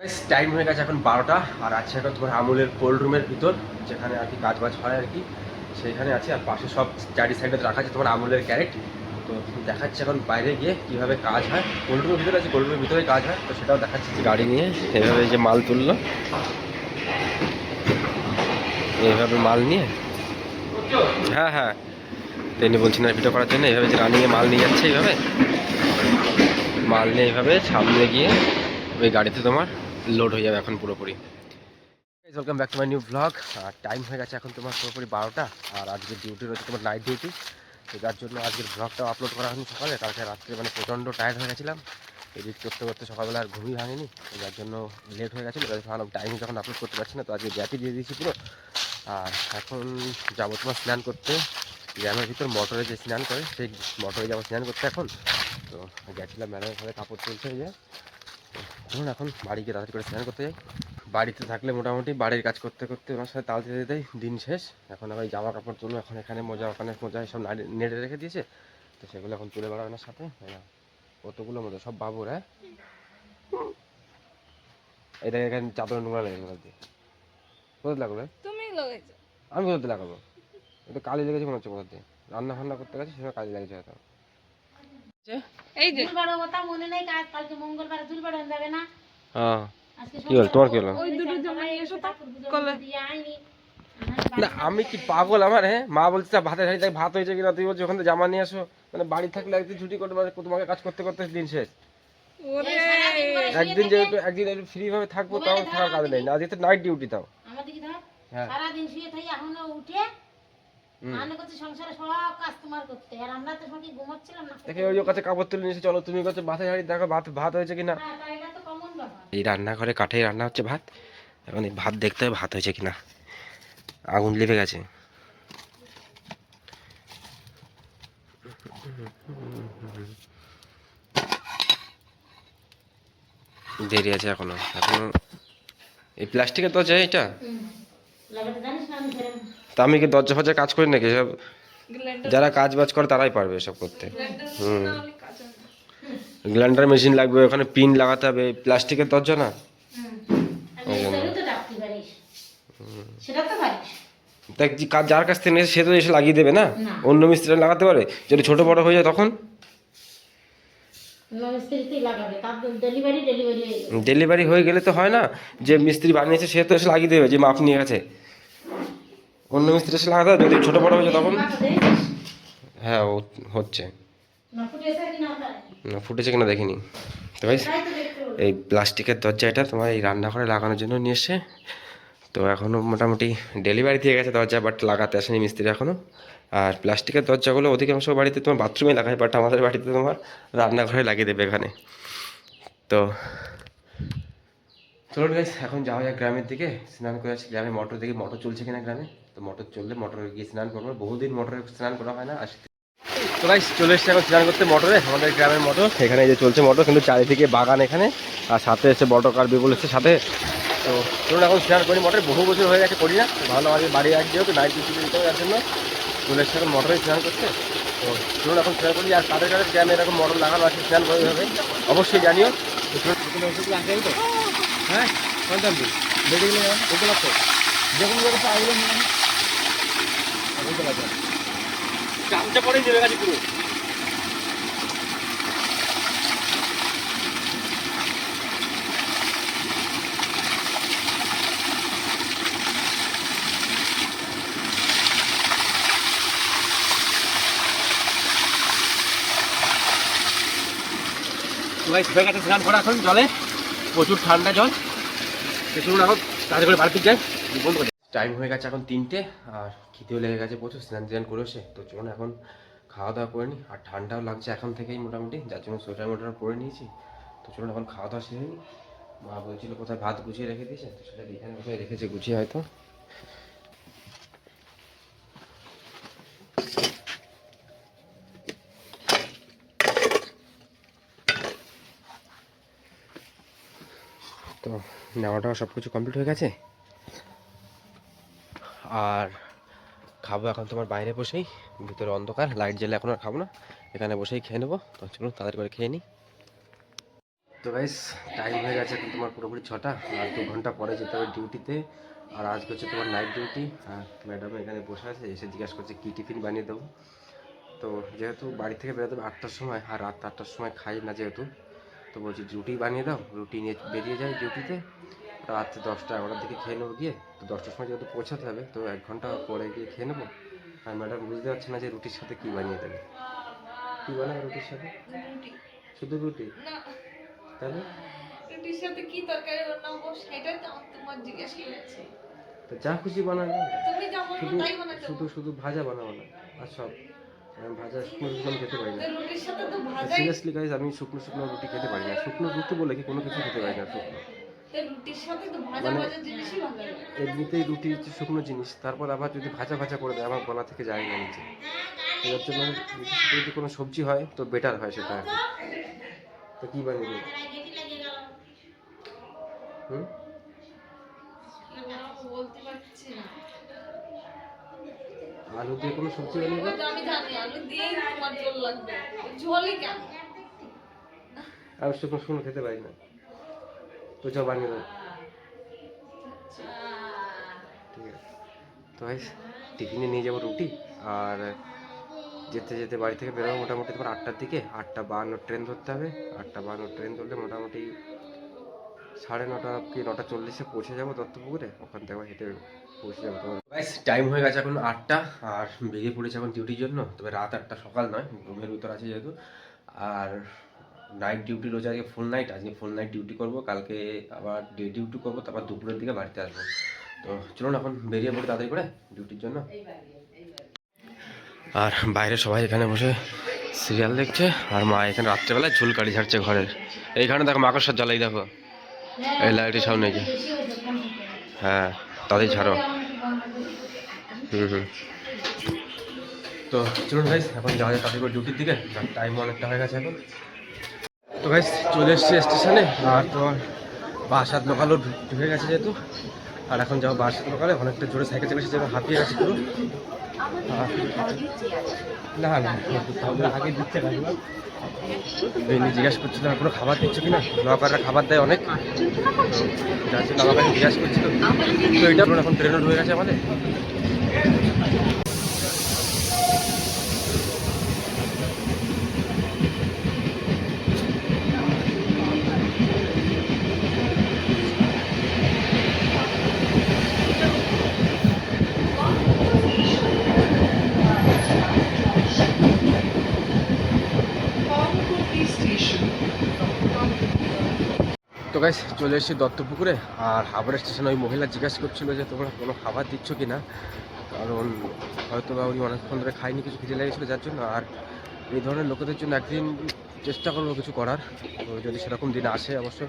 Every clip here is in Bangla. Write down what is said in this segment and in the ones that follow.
টাইম হয়ে গেছে এখন 12টা, আর আছে এখন তোমার আমুলের কোল্ড রুমের ভিতর, যেখানে আর কি কাজ বাজ হয় আর কি, সেইখানে আছে। আর পাশে সব চারি সাইডে রাখা আছে তোমার আমুলের ক্যারেট। তো দেখাচ্ছে এখন বাইরে গিয়ে কীভাবে কাজ হয়। কোল্ড রুমের ভিতরে আছে, কোল্ড রুমের ভিতরে কাজ হয়, তো সেটাও দেখাচ্ছে যে গাড়ি নিয়ে এইভাবে যে মাল তুললো, এইভাবে মাল নিয়ে। হ্যাঁ হ্যাঁ, তিনি বলছেন ভিডিও করার জন্য এইভাবে যে রানিংয়ে মাল নিয়ে যাচ্ছে, এইভাবে মাল নিয়ে এইভাবে সামনে গিয়ে ওই গাড়িতে তোমার লোড হয়ে যাবে এখন পুরোপুরি। Welcome back to my new blog. আর টাইম হয়ে গেছে এখন তোমার পুরোপুরি 12টা, আর আজকে ডিউটি রয়েছে তোমার নাইট ডিউটি। তো যার জন্য আজকের ব্লগটাও আপলোড করা হয়নি সকালে, কালকে রাত্রে মানে প্রচণ্ড টায়ার্ড হয়ে গেছিলাম, এডিট করতে করতে সকালবেলা আর ঘুমই ভাঙেনি, তো যার জন্য লেট হয়ে গেছিলো। তাই ভাবলাম টাইমে যখন আপলোড করতে পারছি না, তো আজকে গ্যাপই দিয়ে দিয়েছি পুরো। আর এখন যাবো তোমার স্নান করতে, গ্রামের ভিতর মোটরে যে স্নান করে সেই মোটরে যাবো স্নান করতে এখন। তো গেছিলাম ম্যাডামের ঘরে, কাপড় তুলতে হয়ে যায়। ধরুন এখন বাড়ি গিয়ে তাড়াতাড়ি করে স্নান করতে যাই। বাড়িতে থাকলে মোটামুটি বাড়ির কাজ করতে করতে ওনার সাথে তাল দিতে দিতেই দিন শেষ। এখন আবার জামা কাপড় তুলবো, এখন এখানে মোজা, ওখানে মোজা সব নেড়ে রেখে দিয়েছে, তো সেগুলো এখন তুলে বেড়াবে ওনার সাথে, তাই না? কতগুলো মোজা সব বাবুর। হ্যাঁ, এটা এখানে চাদর নোংরা লেগে গেল দিয়ে। কোথায় লাগবে? তুমি লাগাইছো। আমি কোথাতে লাগাবো? এটা কালি লেগেছে মনে হচ্ছে কোথা দিয়ে। রান্না ফান্না করতে গেছে সেটা কালি লেগেছে হয়তো। এই যে বড় কথা মনে নেই, কালকে মঙ্গলবার চুল বাড়ানো যাবে না। হ্যাঁ, কি হল তোমার? কি হলো? ওই দুটো জামা নিয়ে এসো তো কলে। না আমি কি পাগল আমার? হ্যাঁ, মা বলছে ভাতের হাঁড়ি থেকে ভাত হয়েছে কিনা, তুই বলছিস ওখান থেকে জামা নিয়ে আসো। মানে বাড়ি থাকলে একদিন ছুটি করতে মানে তোমাকে কাজ করতে করতে দিন শেষ। ওরে একদিন যেহেতু একদিন একটু ফ্রি ভাবে থাকবো, তাও থাকার কাজ নেই না, আজকে তো নাইট ডিউটি। তাও হ্যাঁ, সারা দিন শুয়ে থাকি, এখনো উঠে রান্না করতে, সংসারে সব কাজ তোমার করতে, আর আমরা তো সঙ্গে ঘুমাচ্ছিলাম না। দেখে ওই কাছে কাপড় তুলে নিয়েছে, চলো তুমি কাছে ভাতের হাঁড়ি দেখো ভাত ভাত হয়েছে কিনা। এই রান্নাঘরে কাঠে রান্না হচ্ছে ভাত, এখন এই ভাত দেখতে হবে ভাত হয়েছে কিনা। আগুন লেগে গেছে। দেরি আছে এখনো, এখনো এই প্লাস্টিকের দরজা এটা। তা আমি কি দরজা ফরজা কাজ করি নাকি? সব যারা কাজ বাজ করে তারাই পারবে এসব করতে। গ্রাইন্ডার মেশিন লাগবে, ওখানে পিন লাগাতে হবে, প্লাস্টিকের দরজা না। দেখ যার কাছ থেকে নিয়েছে সে তো এসে লাগিয়ে দেবে না, অন্য মিস্ত্রি লাগাতে পারে। যদি ছোট বড় হয়ে যায় তখন ডেলিভারি হয়ে গেলে তো হয় না, যে মিস্ত্রি বানিয়েছে সে তো এসে লাগিয়ে দেবে, যে মাপ নিয়ে গেছে। অন্য মিস্ত্রি এসে লাগাতে হবে, যদি ছোট বড় হয়ে যায় তখন। হ্যাঁ ও হচ্ছে না, ফুটেছে কিনা দেখিনি তো ভাই। এই প্লাস্টিকের দরজা এটা তোমার এই রান্নাঘরে লাগানোর জন্য নিয়ে এসে, তো এখনও মোটামুটি ডেলিভারি দিয়ে গেছে দরজা, বাট লাগাতে আসেনি মিস্ত্রি এখনও। আর প্লাস্টিকের দরজাগুলো অধিকাংশ বাড়িতে তোমার বাথরুমে লাগায়, বাট আমাদের বাড়িতে তোমার রান্নাঘরে লাগিয়ে দেবে এখানে। তো চলুন গাইস, এখন যাওয়া যায় গ্রামের দিকে, স্নান করে আসি। গ্রামে মোটর দেখি মোটর চলছে কিনা গ্রামে, তো মোটর চললে মোটরে গিয়ে স্নান করবো। বহুদিন মোটরে স্নান করা হয় না। তো গাইস চলে এসেছে এখন স্নান করতে মোটরে, আমাদের গ্রামের মোটর। এখানে এই যে চলছে মোটর, কিন্তু চারিদিকে বাগান এখানে, আর সাথে এসে বটকার বিপুল এসছে সাথে। তো চলুন এখন স্নান করি। মোটরে বহু বছর হয়ে গেছে করি না, ভালো আগে বাড়ি আসছে যেহেতু নাইট ডিউটি দিতে যাওয়ার জন্য চলে এসছে এখন মোটরে স্নান করতে। তো চলুন এখন স্নান করি। আর কাদের কাদের গ্রামে এরকম মোটর লাগানো আছে স্নান করে হবে অবশ্যই জানিও। হ্যাঁ কোনটাম কি বেডিগুলো উপলব্ধ যেগুলো আইগুলো চামচা পরে নেমে গেছে পুরো। স্নান করা এখন জলে প্রচুর ঠান্ডা জল। চলুন এখন তাড়াতাড়ি করে বাড়িতে যাই, বন্ধ করে। টাইম হয়ে গেছে এখন 3টে, আর খিদেও লেগে গেছে প্রচুর, স্নান টান করে এসে। তো চলুন এখন খাওয়া দাওয়া করে নিই। আর ঠান্ডাও লাগছে এখন থেকেই মোটামুটি, যার জন্য সোয়েটার মোটার পরে নিয়েছি। তো চলুন এখন খাওয়া দাওয়া সেরে নিই। মা বলছিল কোথায় ভাত গুছিয়ে রেখে দিয়েছে, তো সেটা এখানে কোথায় রেখেছে গুছিয়ে হয়তো। তো নেওয়াটা সব কিছু কমপ্লিট হয়ে গেছে। আর খাবো এখন তোমার বাইরে বসেই, ভিতরে অন্ধকার, লাইট জ্বেলে এখন আর খাবো না, এখানে বসেই খেয়ে নেবো। তো চলুন তাড়াতাড়ি করে খেয়ে নিই। তো গাইস টাইম হয়ে গেছে এখন তোমার পুরোপুরি 6টা, আর 2 ঘন্টা পরে যেতে হবে ডিউটিতে। আর আজকে হচ্ছে তোমার নাইট ডিউটি। আর ম্যাডাম এখানে বসে আছে, এসে জিজ্ঞাসা করছে কী টিফিন বানিয়ে দেবো। তো যেহেতু বাড়ি থেকে বেরোতে হবে 8টার সময়, আর রাত 8টার সময় খাই না যেহেতু, তো বলছি রুটি বানিয়ে দাও, রুটি নিয়ে বেরিয়ে যাই ডিউটিতে। রাত 10টা-11টার দিকে খেয়ে নেবো গিয়ে। তো 10টার সময় যেহেতু পৌঁছাতে হবে, তো 1 ঘন্টা পরে গিয়ে খেয়ে নেবো। আর ম্যাডাম বুঝতে পারছে না যে রুটির সাথে কী বানিয়ে দেবে। কী বানাবে রুটির সাথে? শুধু রুটি? তাহলে রুটির সাথে কি তরকারি বানাবো সেটা তো তোমার জিজ্ঞেস করছি। তো যা খুশি বানাবে, তুমি যা বলবে শুধু তাই বানাতে শুধু শুধু ভাজা বানাবো না। আর সব ভাজা শুকনো শুকনো আমি খেতে পারি না। রুটির সাথে তো ভাজাই। সিরিয়াসলি গাইজ, আমি শুকনো শুকনো রুটি খেতে পারি না। শুকনো রুটি বলে কি কোনো কিছু খেতে পারি না শুকনো। রুটির সাথে তো ভাজা মানে ভাজা জিনিসই ভালো লাগে। এমনিতেই রুটি হচ্ছে শুকনো জিনিস, তারপর আবার যদি ভাজা ভাজা করে দেয় আমার গলা থেকে যায় না নিচে। তো এর জন্য রুটির সাথে যদি কোনো সবজি হয় তো বেটার হয় সেটা। তো কী বানিয়ে দেবো? হুম, বলতে পারছি না। আলু দিয়ে কোনো সবজি বানিয়ে দেবো? আমি জানি আলু দিয়ে তোমার ঝোল লাগবে। ঝোলই কেন? আমি শুকনো শুকনো খেতে পারি না। তো যা বানিয়ে দেবো। ঠিক আছে। তো ভাই টিফিনে নিয়ে যাবো রুটি। আর যেতে যেতে বাড়ি থেকে বেরোবো মোটামুটি তোমার 8টার দিকে। 8টা 52 ট্রেন ধরতে হবে। 8টা 52 ট্রেন ধরলে মোটামুটি 9:30 কি 9টা 40-এ পৌঁছে যাবো দত্তপুকুরে। ওখান থেকে আবার হেঁটে পৌঁছে যাবো তোমার। গাইস টাইম হয়ে গেছে এখন 8টা, আর বেরিয়ে পড়েছে এখন ডিউটির জন্য। তবে রাত 8টা, সকাল নয়, রুমের ভিতর আছে যেহেতু। আর নাইট ডিউটি রোজ, আজকে ফুল নাইট, আজকে ফুল নাইট ডিউটি করবো। কালকে আবার ডে ডিউটি করবো, তারপর দুপুরের দিকে বাড়িতে আসবো। তো চলুন এখন বেরিয়ে পড়ি তাড়াতাড়ি করে ডিউটির জন্য। আর বাইরে সবাই এখানে বসে সিরিয়াল দেখছে, আর মা এখানে রাত্রেবেলায় ঝুল কাটি ঝাড়ছে ঘরের। এইখানে দেখো মাকড়সার জ্বালাই, দেখো এই লাইটের সামনে যে। হ্যাঁ তাদের ঝাড়ো। হুম। তো চলুন গাইস এখন যাওয়া যায় তাড়াতাড়ি করে ডিউটির দিকে, টাইম অনেকটা হয়ে গেছে এখন। তো গাইস চলে এসেছি স্টেশনে। আর তোমার বাসাত লোকালও ঢুকে গেছে যেহেতু। আর এখন যাবো বাসাত লোকালে। অনেকটা জোরে সাইকেল চালিয়েছি, যেন হাঁপিয়ে গেছে পুরো। না না আগে দিচ্ছে না। বেনি জিজ্ঞাসা করছিল কোনো খাবার দিচ্ছ কিনা, নৌকাররা খাবার দেয় অনেক, যার জন্য আমার কাছে জিজ্ঞাসা করছিল। তো এটা এখন ট্রেনও ঢুকে গেছে আমাদের। তো গাইস চলে এসেছি দত্তপুকুরে। আর হাবড়া স্টেশনে ওই মহিলা জিজ্ঞাসা করছিল যে তোমরা কোনো খাবার দিচ্ছ কি না, কারণ হয়তো বা উনি অনেকক্ষণ ধরে খাইনি, কিছু খিদে লেগেছিলো যার জন্য। আর এই ধরনের লোকেদের জন্য একদিন চেষ্টা করবো কিছু করার। তো যদি সেরকম দিন আসে অবশ্য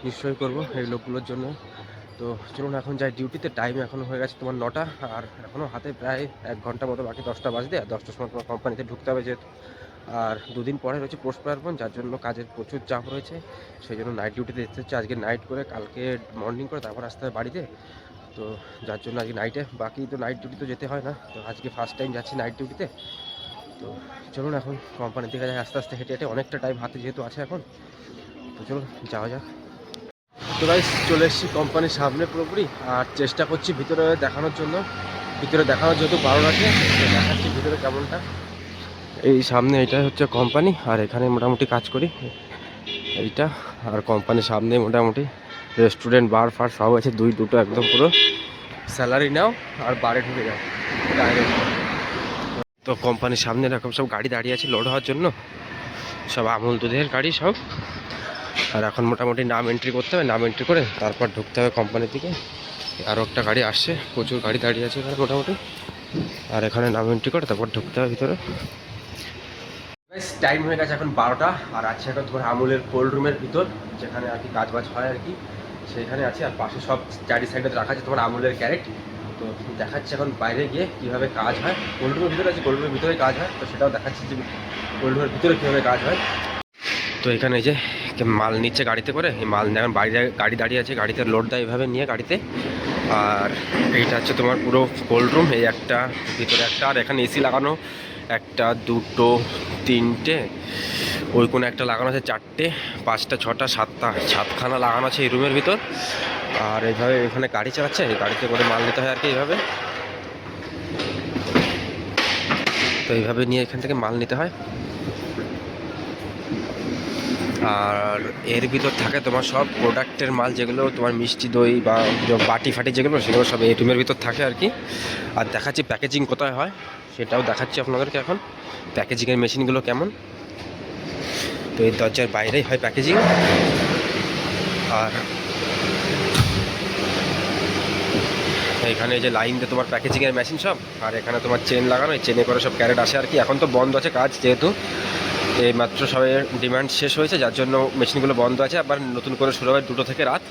নিশ্চয়ই করবো এই লোকগুলোর জন্য। তো চলুন এখন যাই ডিউটিতে। টাইম এখনও হয়ে গেছে তোমার 9টা, আর এখনও হাতে প্রায় 1 ঘন্টা মতো বাকি। 10টা বাজতে, আর 10টার সময় তোমার কোম্পানিতে ঢুকতে হবে যেহেতু। আর 2 দিন পরে রয়েছে পোস্ট পার্বণ, যার জন্য কাজের প্রচুর চাপ রয়েছে। সেই জন্য নাইট ডিউটিতে যেতে হচ্ছে। আজকে নাইট করে কালকে মর্নিং করে তারপর আসতে হবে বাড়িতে। তো যার জন্য আজকে নাইটে, বাকি তো নাইট ডিউটি তো যেতে হয় না। তো আজকে ফার্স্ট টাইম যাচ্ছি নাইট ডিউটিতে। তো চলুন এখন কোম্পানির দিকে যাই আস্তে আস্তে হেঁটে হেঁটে, অনেকটা টাইম হাতে যেহেতু আছে এখন। তো চলুন যাওয়া যাক। তো গাইস চলে এসেছি কোম্পানির সামনে পুরোপুরি। আর চেষ্টা করছি ভিতরে দেখানোর জন্য, ভিতরে দেখানোর যেহেতু বারণ আছে, দেখাচ্ছি ভিতরে কেমনটা। এই সামনে এটা হচ্ছে কোম্পানি, আর এখানে মোটামুটি কাজ করি এইটা। আর কোম্পানির সামনে মোটামুটি রেস্টুরেন্ট, বার ফার সব আছে, দুটো একদম পুরো। স্যালারি নাও আর বারে ঢুকে যাও ডাইরেক্ট। তো কোম্পানির সামনে এরকম সব গাড়ি দাঁড়িয়ে আছে লোড হওয়ার জন্য, সব আমুল দুধের গাড়ি সব। আর এখন মোটামুটি নাম এন্ট্রি করতে হবে, নাম এন্ট্রি করে তারপর ঢুকতে হবে কোম্পানির দিকে। আরও একটা গাড়ি আসছে, প্রচুর গাড়ি দাঁড়িয়ে আছে এখানে মোটামুটি। আর এখানে নাম এন্ট্রি করে তারপর ঢুকতে হবে ভিতরে। টাইম হয়ে গেছে এখন 12টা, আর আছে এখন তোমার আমুলের কোল্ড রুমের ভিতর, যেখানে আর কি কাজ বাজ হয় আর কি, সেইখানে আছে। আর পাশে সব চারি সাইডে রাখা আছে তোমার আমুলের ক্যারেট। তো দেখাচ্ছে এখন বাইরে গিয়ে কীভাবে কাজ হয়। কোল্ড রুমের ভিতরে আছে, কোল্ড রুমের ভিতরে কাজ হয়, তো সেটাও দেখাচ্ছে যে কোল্ড রুমের ভিতরে কীভাবে কাজ হয়। তো এখানে এই যে মাল নিচ্ছে গাড়িতে করে, এই মাল এখন বাইরে গাড়ি দাঁড়িয়ে আছে, গাড়িতে লোড দেয় এইভাবে নিয়ে গাড়িতে। আর এইটা হচ্ছে তোমার পুরো কোল্ড রুম, এই একটা ভিতরে একটা, আর এখানে এসি লাগানো 1, 2, 3, ওই কোনো একটা লাগানো আছে 4টে 5টা 6টা 7টা 7খানা লাগানো আছে এই রুমের ভিতর। আর এইভাবে এখানে গাড়ি চালাচ্ছে, এই গাড়িতে করে মাল নিতে হয় আর কি এইভাবে। তো এইভাবে নিয়ে এখান থেকে মাল নিতে হয়। আর এর ভিতর থাকে তোমার সব প্রোডাক্টের মাল, যেগুলো তোমার মিষ্টি দই বা বাটি ফাটি যেগুলো, সেগুলো সব এই রুমের ভিতর থাকে আর কি। আর দেখাচ্ছি প্যাকেজিং কোথায় হয় সেটাও দেখাচ্ছি আপনাদেরকে এখন, প্যাকেজিংয়ের মেশিনগুলো কেমন। তো এই দরজার বাইরেই হয় প্যাকেজিং। আর এখানে এই যে লাইন দিয়ে তোমার প্যাকেজিংয়ের মেশিন সব, আর এখানে তোমার চেন লাগানো, এই চেনে করে সব ক্যারেট আসে আর কি। এখন তো বন্ধ আছে কাজ, যেহেতু এই মাত্র সবাই ডিমান্ড শেষ হয়েছে, যার জন্য মেশিনগুলো বন্ধ আছে। আবার নতুন করে শুরু হবে 2টো থেকে রাত,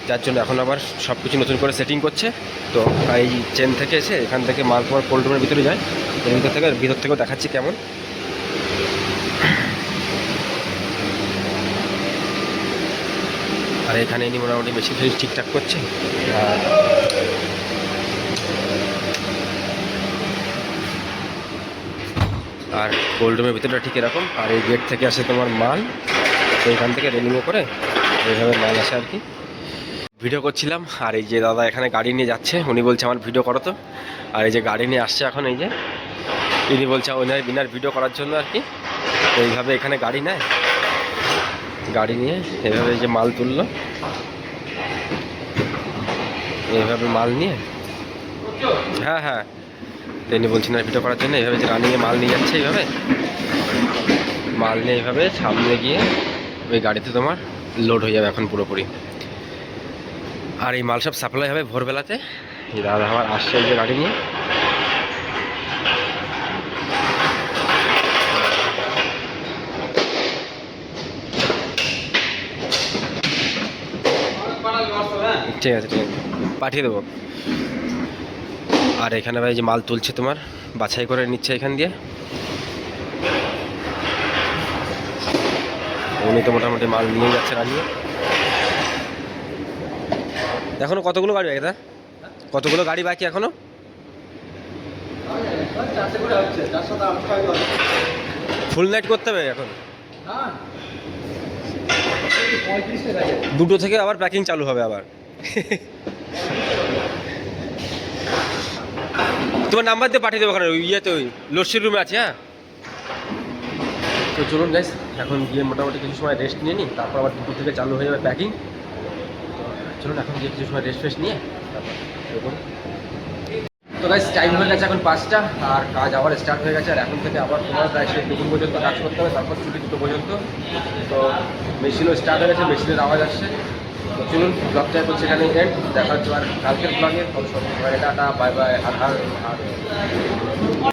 যার জন্য এখন আবার সব কিছু নতুন করে সেটিং করছে। তো এই চেন থেকে এসে এখান থেকে মাল তোমার কোল্ড রুমের ভিতরে যায়, এর ভিতর থেকেও দেখাচ্ছি কেমন। আর এখানে ইনি মোটামুটি মেশিন ফেশিন ঠিকঠাক করছে। আর কোল্ড রুমের ভিতরটা ঠিক এরকম। আর এই গেট থেকে আসে তোমার মাল, তো এখান থেকে রেলিংয়ে করে এইভাবে মাল আসে আর কি। ভিডিও করছিলাম, আর এই যে দাদা এখানে গাড়ি নিয়ে যাচ্ছে, উনি বলছে আমার ভিডিও করো তো। আর এই যে গাড়ি নিয়ে আসছে এখন, এই যে ইনি বলছে বিনার ভিডিও করার জন্য আর কি। তো এইভাবে এখানে গাড়ি নেয়, গাড়ি নিয়ে এইভাবে এই যে মাল তুললো, এইভাবে মাল নিয়ে, হ্যাঁ হ্যাঁ তিনি বলছেন ভিডিও করার জন্য, এইভাবে যে রানিংয়ে মাল নিয়ে যাচ্ছে, এইভাবে মাল নিয়ে এইভাবে সামনে গিয়ে ওই গাড়িতে তোমার লোড হয়ে যাবে এখন পুরোপুরি। আর এই মাল সব সাপ্লাই হবে ভোরবেলাতে। দাদা আমার আসছে এই যে গাড়ি নিয়ে। ঠিক আছে ঠিক আছে, পাঠিয়ে দেবো। আর এখানে ভাই যে মাল তুলছে তোমার, বাছাই করে নিচ্ছে এখান দিয়ে। উনি তো মোটামুটি মাল নিয়ে যাচ্ছে রানিয়ে। এখনো কতগুলো গাড়ি বাকি? কতগুলো গাড়ি বাকি এখনো? ফুল নাইট করতে হবে এখন। 2টো থেকে আবার প্যাকিং চালু হবে আবার। তোমার নাম্বার দিয়ে পাঠিয়ে দেবো ওখানে, ইয়েতে ওই লস্যির রুমে আছে। হ্যাঁ, তো চলুন গাইস, এখন গিয়ে মোটামুটি কিছু সময় রেস্ট নিয়ে নিই, তারপর আবার 2টো থেকে চালু হয়ে যাবে প্যাকিং। চলুন এখন গিয়ে কিছু সময় রেস্ট ফেস্ট নিয়ে তারপর। তো গাইস টাইম হয়ে গেছে এখন 5টা, আর কাজ আবার স্টার্ট হয়ে গেছে। আর এখন থেকে আবার তোমার প্রায় সেই 2 পর্যন্ত কাজ করতে হবে, তারপর ছুটি 2 পর্যন্ত। তো মেশিনও স্টার্ট হয়ে গেছে, মেশিনের আওয়াজ আসছে। তো চলুন ব্লগটা এখন সেখানে এন্ড, দেখা হচ্ছে আর কালকের ব্লগে। তবে সবাই টাটা, বাই বাই, হার হার।